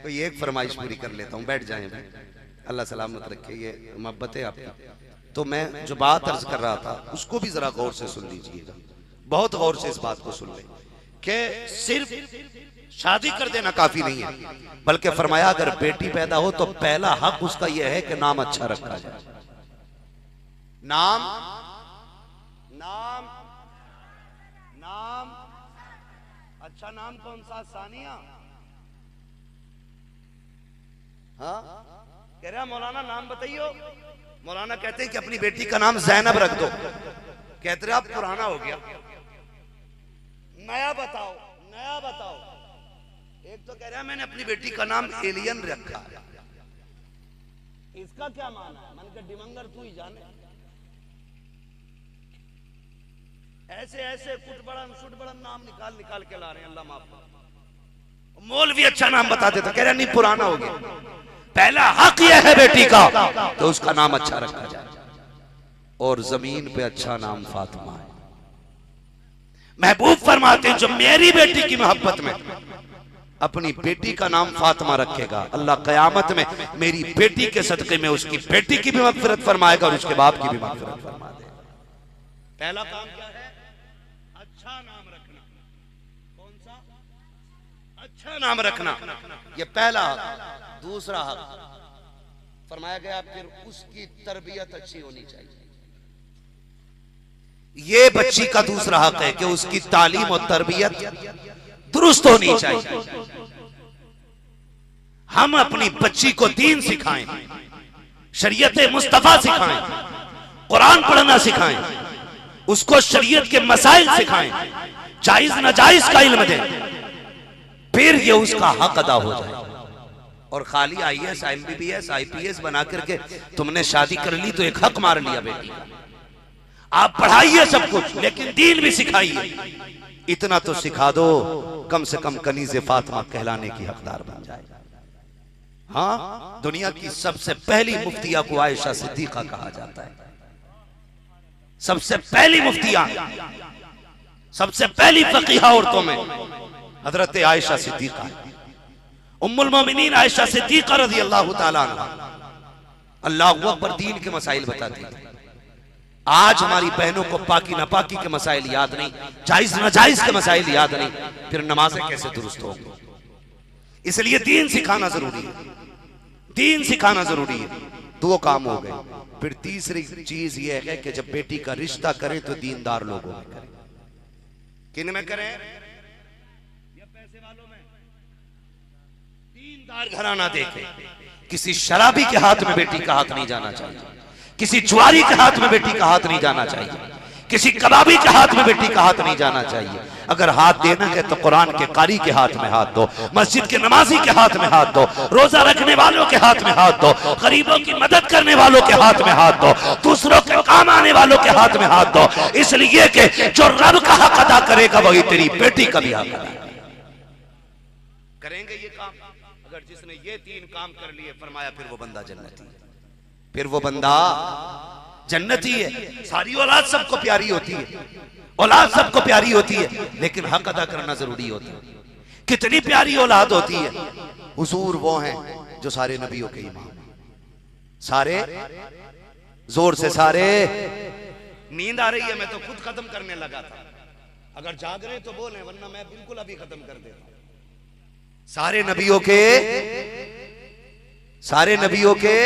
कोई एक फरमाइश पूरी कर लेता हूँ, बैठ जाएं भाई, अल्लाह सलामत रखे, ये मोहब्बत है आपकी। तो मैं जो बात अर्ज कर रहा था उसको भी जरा गौर से सुन लीजिएगा, बहुत गौर से इस बात को सुन ले कि सिर्फ शादी कर देना काफी नहीं है, बल्कि फरमाया अगर बेटी पैदा हो तो पहला हक उसका यह है कि नाम अच्छा रखा जाए। नाम नाम नाम अच्छा नाम कौन सा? सानिया। हाँ कह रहा मौलाना नाम बताइयो। मौलाना कहते हैं कि अपनी बेटी का नाम जैनब रख दो। कहते रहे आप पुराना हो गया, नया बताओ, नया बताओ। एक तो कह रहा है मैंने अपनी बेटी का नाम एलियन रखा, इसका क्या माना है? मैंने कहा डिमंगर तू ही जाने। ऐसे ऐसे कुटबड़न नाम निकाल निकाल के ला रहे हैं, अल्लाह माफ। मौलवी अच्छा नाम बता देता, कह रहा नहीं पुराना हो गया, पहला हक यह है बेटी का तो उसका नाम अच्छा रखा जाए। और जमीन पे अच्छा नाम फातिमा है। महबूब फरमाते हैं जो मेरी बेटी की मोहब्बत में अपनी बेटी का नाम फातिमा रखेगा, अल्लाह कयामत में मेरी बेटी के सदके में उसकी बेटी की भी मगफिरत फरमाएगा और उसके बाप की भी मगफिरत फरमा देगा। पहला काम क्या है? अच्छा नाम रखना। कौन सा? अच्छा नाम रखना, ये पहला हक। दूसरा हक फरमाया गया फिर उसकी तरबियत अच्छी होनी चाहिए। ये बच्ची का दूसरा हक है कि उसकी तालीम और तरबियत दुरुस्त होनी चाहिए। हम अपनी बच्ची को दीन सिखाएं, शरीयत मुस्तफा सिखाएं, कुरान पढ़ना सिखाएं, उसको शरीयत के मसाइल सिखाएं, जायज नाजायज का इल्म दें, फिर ये उसका हक अदा हो जाए। और खाली IAS MBBS IPS बना करके तुमने शादी कर ली तो एक हक मार लिया बेटी का। आप पढ़ाइए सब कुछ लेकिन दीन भी सिखाइए। इतना तो सिखा दो कम से कम कनीज़े फातिमा कहलाने की हकदार बन जाए। हाँ, दुनिया की सबसे पहली मुफ्तिया को आयशा सिद्दीका कहा जाता है। सबसे पहली मुफ्तिया, सबसे पहली फकीहा औरतों में हजरत आयशा सिद्दीका है। उम्मुल मोमिनीन आयशा सिद्दीका रज़ी अल्लाह ताला अन्हा अल्लाहु अकबर दीन के मसाइल बताती थी। आज हमारी बहनों को पाकी नापाकी के मसाइल याद नहीं, जायज नाजायज के मसाइल याद नहीं, फिर नमाजें कैसे दुरुस्त होंगी? इसलिए दीन सिखाना जरूरी है, दीन सिखाना जरूरी है। दो काम हो गए। फिर तीसरी चीज यह है कि जब बेटी का रिश्ता करें तो दीनदार लोगों में करें। किन में करें? या पैसे वालों में? दीनदार घराना देखें। किसी शराबी के हाथ में बेटी का हाथ नहीं जाना चाहिए, किसी जुआरी के हाथ में बेटी का हाथ नहीं जाना चाहिए, किसी कबाबी के हाथ में बेटी का हाथ नहीं जाना चाहिए। अगर हाथ देना है तो कुरान के कारी के हाथ में हाथ दो, मस्जिद के नमाजी के हाथ में हाथ दो, रोजा रखने वालों के हाथ में हाथ दो, गरीबों की मदद करने वालों के हाथ में हाथ दो, दूसरों के काम आने वालों के हाथ में हाथ दो। इसलिए कि जो रब का हक अदा करेगा वही तेरी बेटी का भी हक अदा करेंगे। ये काम अगर जिसने ये तीन काम कर लिए, फरमाया फिर वो बंदा जन्नती है, फिर वो बंदा जन्नती है। सारी औलाद सबको प्यारी होती है, औलाद सबको प्यारी होती है, लेकिन हक अदा करना जरूरी होता है। कितनी प्यारी औलाद होती है। हुजूर वो हैं जो सारे नबियों के इमाम, सारे जोर से सारे। नींद आ रही है, मैं तो खुद खत्म करने लगा था। अगर जाग रहे तो बोले, वरना मैं बिल्कुल अभी खत्म कर देता हूं। सारे नबियों के, सारे नबियों के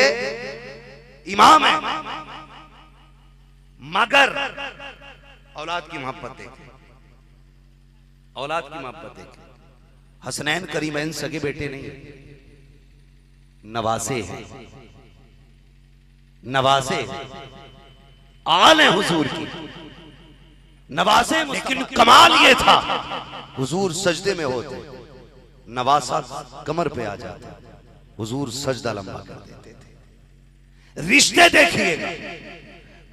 इमाम है, मगर औलाद की मोहब्बत देखें, औलाद की मोहब्बत देखें। हसनैन करीमैन सगे बेटे नहीं, नवासे हैं, नवासे आल है हुजूर की, नवासे। लेकिन कमाल ये था, हुजूर सजदे में होते, नवासा कमर पे आ जाता, हुजूर सजदा लंबा कर देते थे। रिश्ते देखिएगा,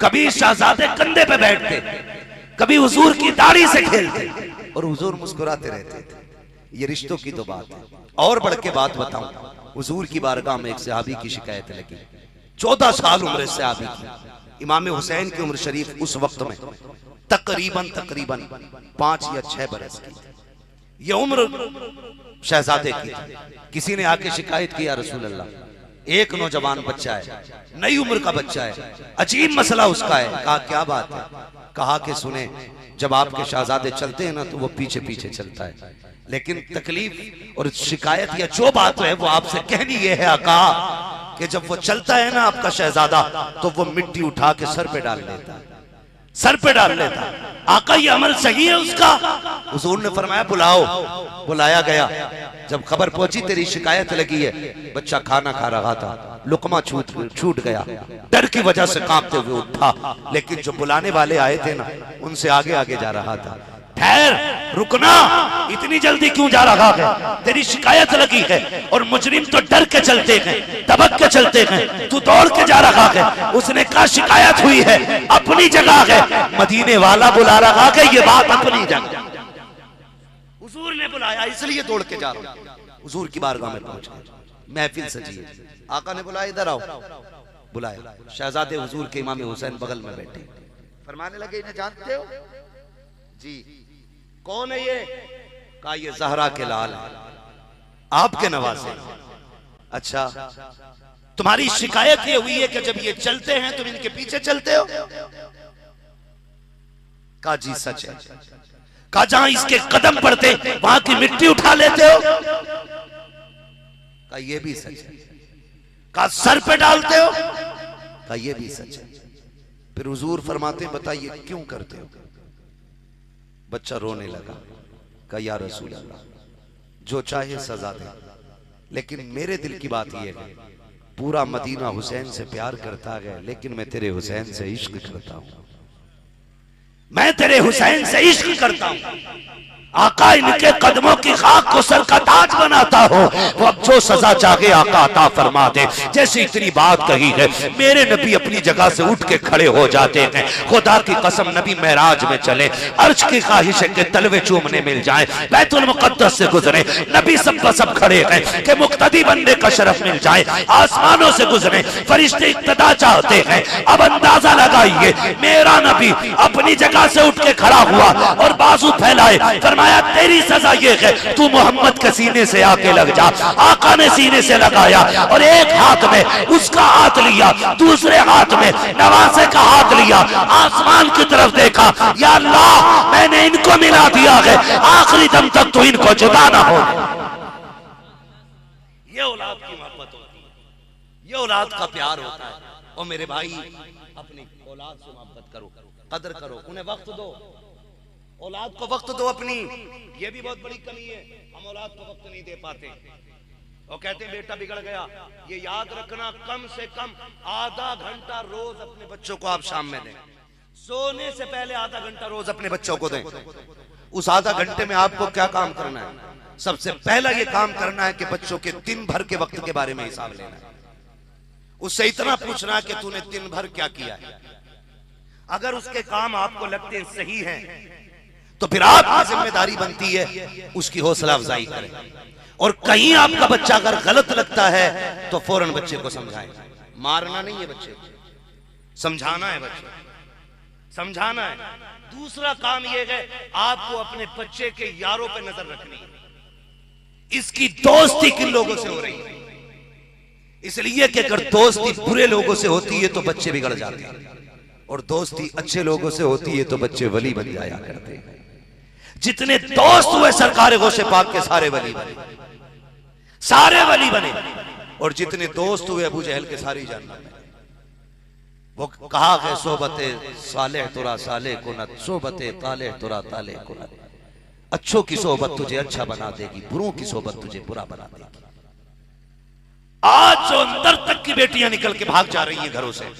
कभी शहजादे कंधे पे बैठते, कभी हुजूर की दाढ़ी से खेलते और हुजूर मुस्कुराते रहते थे। ये रिश्तों की तो बात है। और बढ़ के बात बताऊं, हुजूर की बारगाह में एक सहाबी की शिकायत लगी। 14 साल उम्र सहाबी की। इमाम हुसैन की उम्र शरीफ उस वक्त में तकरीबन 5 या 6 बरस की। ये उम्र शहजादे की। किसी ने आके शिकायत की, या रसूल अल्लाह, एक नौजवान बच्चा है, नई उम्र का बच्चा है, अजीब मसला उसका है। कहा क्या बात है? कहा कि सुने, जब आपके शहजादे चलते हैं ना तो वो पीछे पीछे चलता है, लेकिन तकलीफ और शिकायत या जो बात है वो आपसे कहनी ये है आका कि जब वो चलता है ना आपका शहजादा, तो वो मिट्टी उठा के सर पे डाल लेता है, सर पे डाल लेता है। आका ये अमल सही है उसका? हुजूर ने फरमाया बुलाओ। बुलाया गया। जब खबर पहुंची तेरी शिकायत लगी है, बच्चा खाना खा रहा था, लुकमा छूट गया, डर की वजह से कांपते हुए उठा, लेकिन जो बुलाने वाले आए थे ना उनसे आगे आगे जा रहा था। ठहर, रुकना, इतनी जल्दी क्यों जा रहा है? तेरी शिकायत लगी है और मुजरिम तो डर के चलते हैं, दबक के चलते हैं, तू दौड़ के जा रहा है। उसने कहा शिकायत हुई है, अपनी जगह है, मदीने वाला बुला रहा है, ये बात अपनी जगह। हुजूर ने बुलाया इसलिए दौड़ के जा रहा हूं। हुजूर की बारगाह में पहुंच गए, महफिल सजी है। आका ने बुलाया इधर आओ। बुलाया, शहजादे हुजूर के इमाम हुसैन बगल में बैठे, फरमाने लगे इन्हें जानते हो? जी। कौन है ये? कहा ये ज़हरा के लाल है, आपके नवासे। अच्छा, तुम्हारी शिकायत ये हुई है कि जब ये चलते हैं तुम इनके पीछे चलते हो? कहा जी सच है। कहा जहां इसके कदम पड़ते वहां की मिट्टी उठा लेते हो? कहा ये भी सच है। कहा सर पे डालते हो? कहा ये भी सच है। फिर हुजूर फरमाते बताइए क्यों करते हो? बच्चा रोने लगा। कहा या रसूल अल्लाह, जो चाहे सजा दे, लेकिन मेरे दिल की बात यह है, पूरा मदीना हुसैन से प्यार करता है, लेकिन मैं तेरे हुसैन से इश्क करता हूं, मैं तेरे हुसैन से इश्क करता हूं। आका इनके कदमों की खाक को सर का ताज बनाता हो, वो अब जो सजा चाहे आका अता फरमा दे। जैसे इतनी बात कही है, मेरे नबी अपनी जगह से उठ के खड़े हो जाते हैं। खुदा की कसम, नबी महराज में चले, अर्श की ख्वाहिश है कि तलवे चूमने मिल जाए, बैतुल मुक़द्दस से गुजरे, नबी सब खड़े हैं कि मुक्तदी बनने का शरफ मिल जाए, आसमानों से गुजरे, फरिश्ते इक्तदा चाहते हैं। अब अंदाजा लगाइए, मेरा नबी अपनी जगह से उठ के खड़ा हुआ और बाजू फैलाए, फरमाया तेरी सजा ये है, तू मोहम्मद के सीने से आके लग जा। आका ने सीने से लगाया और एक हाथ में उसका हाथ लिया, दूसरे हाथ में नवासे का हाथ लिया, आसमान की तरफ देखा, या अल्लाह मैंने इनको मिला दिया है, आखिरी दम तक तो इनको जुदा ना हो। ये औलाद की मोहब्बत होती है, ये औलाद का प्यार होता है। और मेरे भाई, अपनी औलाद से मोहब्बत करो, कदर करो, उन्हें वक्त दो, औलाद को वक्त दो अपनी। ये भी बहुत बड़ी कमी है, हम औलाद को वक्त नहीं दे पाते। वो कहते हैं बेटा बिगड़ गया, ये याद रखना कम से कम आधा घंटा रोज अपने बच्चों को आप शाम में दें, सोने से पहले आधा घंटा रोज अपने बच्चों को दें। उस आधा घंटे में आपको क्या काम करना है? सबसे पहला ये काम करना है कि बच्चों के दिन भर के वक्त के बारे में हिसाब लेना है। उससे इतना पूछना है कि तूने दिन भर क्या किया है। अगर उसके काम आपको लगते हैं सही हैं, तो फिर आपकी जिम्मेदारी बनती है उसकी हौसला अफजाई करें। और कहीं आपका बच्चा अगर गलत लगता है तो फौरन बच्चे को समझाएं। मारना नहीं है बच्चे को, समझाना है बच्चे, समझाना है। दूसरा काम यह है, आपको अपने बच्चे के यारों पे नजर रखनी है, इसकी दोस्ती किन लोगों से हो रही है। इसलिए कि अगर दोस्ती बुरे लोगों से होती है तो बच्चे बिगड़ जाते हैं, और दोस्ती अच्छे लोगों से होती है तो बच्चे वली बन जाया करते हैं। जितने दोस्त हुए सरकार गौसे पाक के सारे वली बने, सारे वली बने। और जितने दोस्त हुए अबू जहल के सारी जन्नत में। वो कहा है सोबते सालेह तुरा साले कुनत, सोबते ताले तुरा ताले कुनत। अच्छों की सोबत तुझे अच्छा बना देगी, बुरों की सोबत तुझे बुरा बना देगी। आज जो अंदर तक की बेटियां निकल के भाग जा रही हैं घरों से,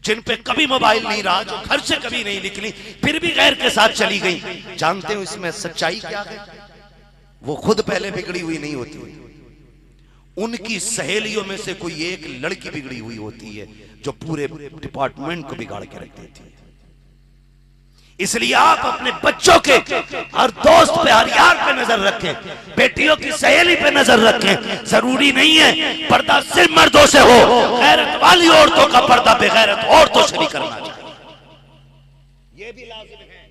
जिन पे कभी मोबाइल नहीं रहा, जो घर से कभी नहीं निकली, फिर भी गैर के साथ चली गई, जानते हो इसमें सच्चाई क्या है? वो खुद पहले बिगड़ी हुई नहीं होती, उनकी सहेलियों में से कोई एक लड़की बिगड़ी हुई होती है जो पूरे डिपार्टमेंट को बिगाड़ के रख देती है। इसलिए आप अपने बच्चों के हर दोस्त पे, हर यार पे नजर रखें, बेटियों की सहेली पे नजर रखें। जरूरी नहीं है पर्दा सिर्फ मर्दों से हो, गैरत वाली औरतों का पर्दा बेगैरत औरतों से भी करना चाहिए, ये भी लाजिम है।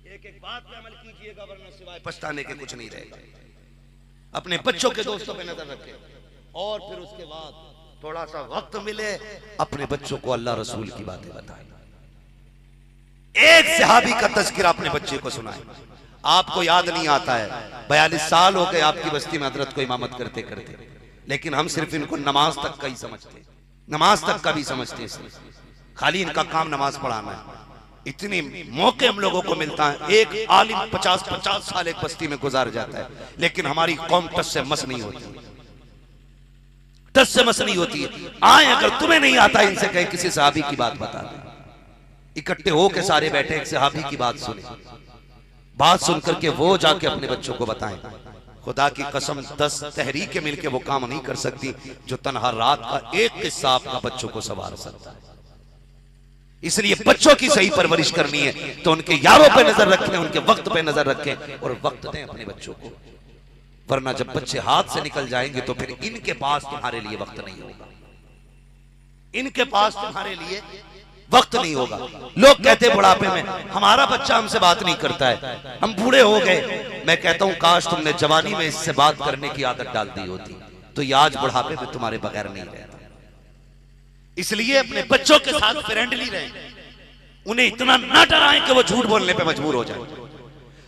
एक एक बात पे अमल कीजिएगा, वरना सिवाय पछताने के कुछ नहीं रहेगा। अपने बच्चों के दोस्तों पे नजर रखें, और फिर उसके बाद थोड़ा सा वक्त मिले अपने बच्चों को अल्लाह रसूल की बातें बताएं। एक सहाबी का तज़किरा अपने बच्चे को सुनाए। आपको याद नहीं आता है, 42 साल हो गए आपकी बस्ती में हजरत को इमामत करते करते, लेकिन हम सिर्फ इनको नमाज तक का ही समझते, नमाज तक का भी समझते, खाली इनका काम नमाज पढ़ाना है। इतने मौके हम लोगों को मिलता है, एक आलिम 50-50 साल एक बस्ती में गुजार जाता है, लेकिन हमारी कौम टस से मस नहीं होती, टस से मस नहीं होती है। आए, अगर तुम्हें नहीं आता इनसे कहे किसी सहाबी की बात बता दे। इकट्ठे हो के सारे बैठे एक सहाबी की बात सुने, बात सुनकर के वो जाके अपने बच्चों को बताएं। खुदा की कसम 10 तहरीकें मिलके वो काम नहीं कर सकती जो तनहा रात का एक किस्सा आपका बच्चों को सवार सकता है। इसलिए बच्चों की सही परवरिश करनी है तो उनके यारों पे नजर रखें, उनके वक्त पे नजर रखें और वक्त दें अपने बच्चों को, वरना जब बच्चे हाथ से निकल जाएंगे तो फिर इनके पास तुम्हारे लिए वक्त नहीं होगा, इनके पास तुम्हारे लिए वक्त नहीं होगा। लोग कहते बुढ़ापे में हमारा बच्चा हमसे बात नहीं करता है, हम बूढ़े हो गए। मैं कहता हूं काश तुमने जवानी में इससे बात करने की आदत डाल दी होती तो ये आज बुढ़ापे में तुम्हारे बगैर नहीं रहता। इसलिए अपने बच्चों के साथ फ्रेंडली रहें, उन्हें इतना ना डराएं कि वो झूठ बोलने पे मजबूर हो जाए।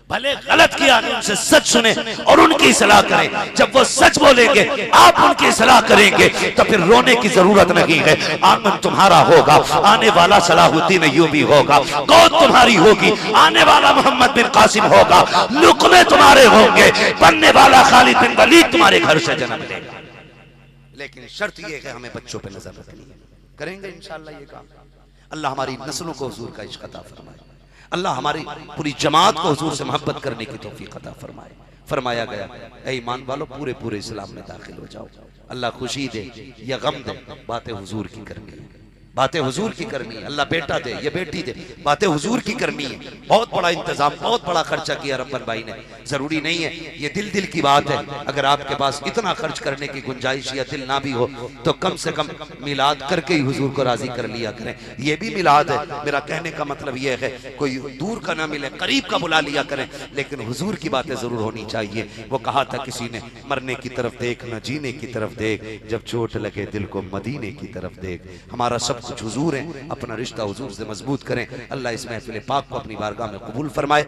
भले गलत किया उनसे सच सुने और उनकी सलाह करें। जब वो सच बोलेंगे आप उनकी सलाह करेंगे तो फिर रोने की जरूरत नहीं है। आंगन तुम्हारा होगा, आने वाला सलाहुद्दीन अय्यूबी होगा, गोद तुम्हारी होगी, आने वाला मोहम्मद बिन कासिम होगा, लुक़मे तुम्हारे होंगे, बनने वाला खालिद बिन वलीद तुम्हारे घर से जन्म लेगा। लेकिन शर्त यह है हमें बच्चों पर नजर रखनी है। करेंगे इंशाअल्लाह ये काम। अल्लाह हमारी नस्लों को हुजूर का इश्क अता फरमाए, अल्लाह हमारी पूरी जमात को हुजूर से मोहब्बत करने की तौफीक अता फरमाए। फरमाया गया ऐ ईमान वालों पूरे पूरे इस्लाम में दाखिल हो जाओ। अल्लाह खुशी दे या गम दे, बातें हुजूर की करनी है, बातें हुजूर की करनी है। अल्लाह बेटा दे या बेटी दे, बातें हुजूर की करनी है। बहुत बड़ा इंतजाम, बहुत बड़ा खर्चा किया रब्बन भाई ने। जरूरी नहीं है, ये दिल दिल की बात है। अगर आपके पास इतना खर्च करने की गुंजाइश या दिल ना भी हो तो कम से कम मिलाद करके ही हुजूर को राजी कर लिया करें। ये भी मिलाद है। मेरा कहने का मतलब ये है कोई दूर का ना मिले, करीब का बुला लिया करें, लेकिन हुजूर की बातें जरूर होनी चाहिए। वो कहा था किसी ने, मरने की तरफ देख न जीने की तरफ देख, जब चोट लगे दिल को मदीने की तरफ देख। हमारा सब कुछ हुजूर है, अपना रिश्ता हुजूर से मजबूत करें। अल्लाह इस महफिल पाक को अपनी बारगाह में कबूल फरमाए।